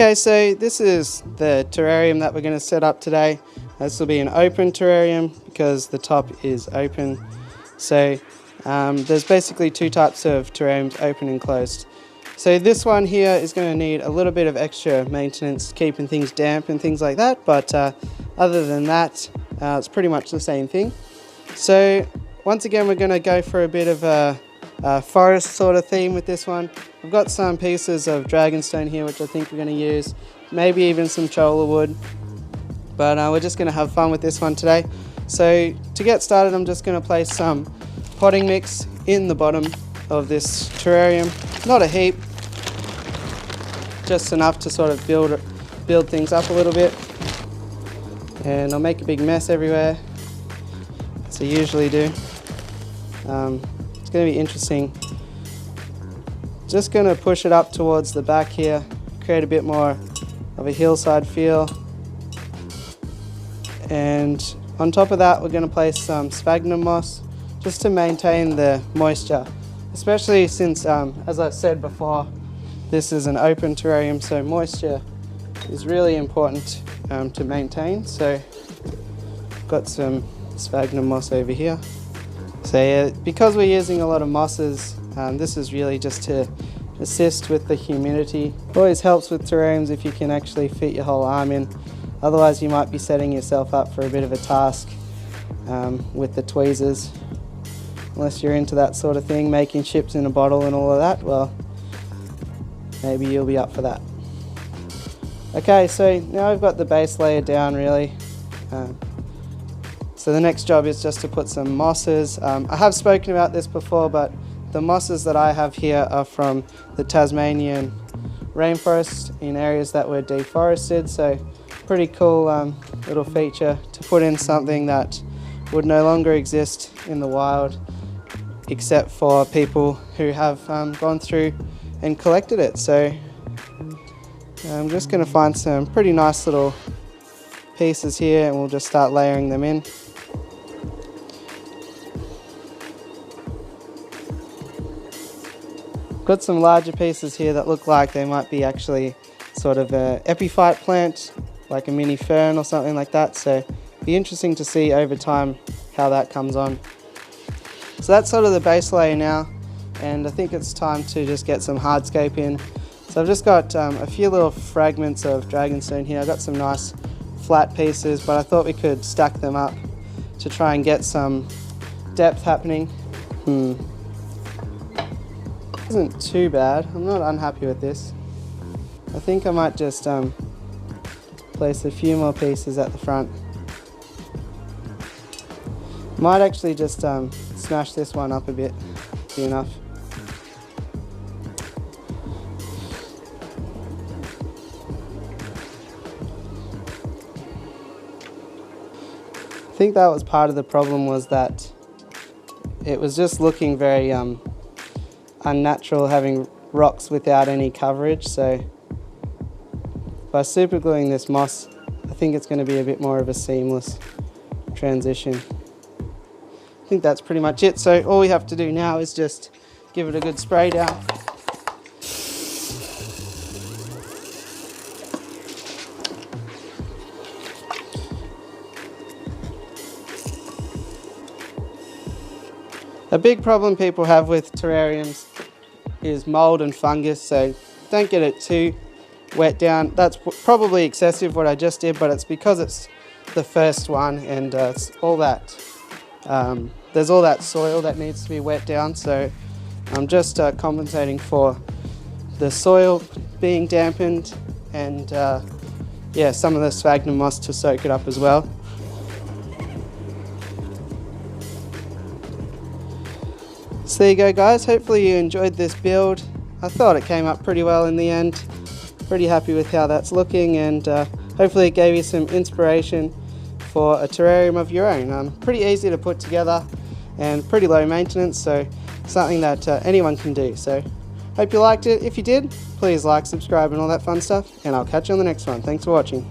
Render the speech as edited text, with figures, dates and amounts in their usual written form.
Okay, so this is the terrarium that we're going to set up today. This will be an open terrarium because the top is open. So there's basically two types of terrariums, open and closed. So this one here is going to need a little bit of extra maintenance, keeping things damp and things like that, but other than that, it's pretty much the same thing. So once again, we're going to go for a bit of a forest sort of theme with this one. I've got some pieces of dragonstone here which I think we're going to use, maybe even some cholla wood, but we're just going to have fun with this one today. So to get started, I'm just going to place some potting mix in the bottom of this terrarium. Not a heap, just enough to sort of build things up a little bit, and I'll make a big mess everywhere, as I usually do. It's going to be interesting. Just going to push it up towards the back here, create a bit more of a hillside feel. And on top of that, we're going to place some sphagnum moss just to maintain the moisture, especially since, as I said before, this is an open terrarium, so moisture is really important to maintain. So I've got some sphagnum moss over here. So yeah, because we're using a lot of mosses, this is really just to assist with the humidity. It always helps with terrariums if you can actually fit your whole arm in. Otherwise you might be setting yourself up for a bit of a task with the tweezers. Unless you're into that sort of thing, making ships in a bottle and all of that, well, maybe you'll be up for that. Okay, so now we've got the base layer down really. So the next job is just to put some mosses. I have spoken about this before, but the mosses that I have here are from the Tasmanian rainforest in areas that were deforested. So pretty cool little feature to put in something that would no longer exist in the wild, except for people who have gone through and collected it. So I'm just going to find some pretty nice little pieces here and we'll just start layering them in. Got some larger pieces here that look like they might be actually sort of an epiphyte plant, like a mini fern or something like that. So it'll be interesting to see over time how that comes on. So that's sort of the base layer now, and I think it's time to just get some hardscape in. So I've just got a few little fragments of dragonstone here. I've got some nice flat pieces, but I thought we could stack them up to try and get some depth happening. Isn't too bad. I'm not unhappy with this. I think I might just place a few more pieces at the front. Might actually just smash this one up a bit. Be enough. I think that was part of the problem, was that it was just looking very unnatural having rocks without any coverage. So by super gluing this moss, I think it's going to be a bit more of a seamless transition. I think that's pretty much it. So all we have to do now is just give it a good spray down. A big problem people have with terrariums is mold and fungus, so don't get it too wet down. That's probably excessive what I just did, but it's because it's the first one and it's all that, there's all that soil that needs to be wet down, so I'm just compensating for the soil being dampened and yeah, some of the sphagnum moss to soak it up as well. So there you go guys, hopefully you enjoyed this build. I thought it came up pretty well in the end. Pretty happy with how that's looking, and hopefully it gave you some inspiration for a terrarium of your own. Pretty easy to put together and pretty low maintenance, so something that anyone can do. So hope you liked it. If you did, please like, subscribe and all that fun stuff, and I'll catch you on the next one. Thanks for watching.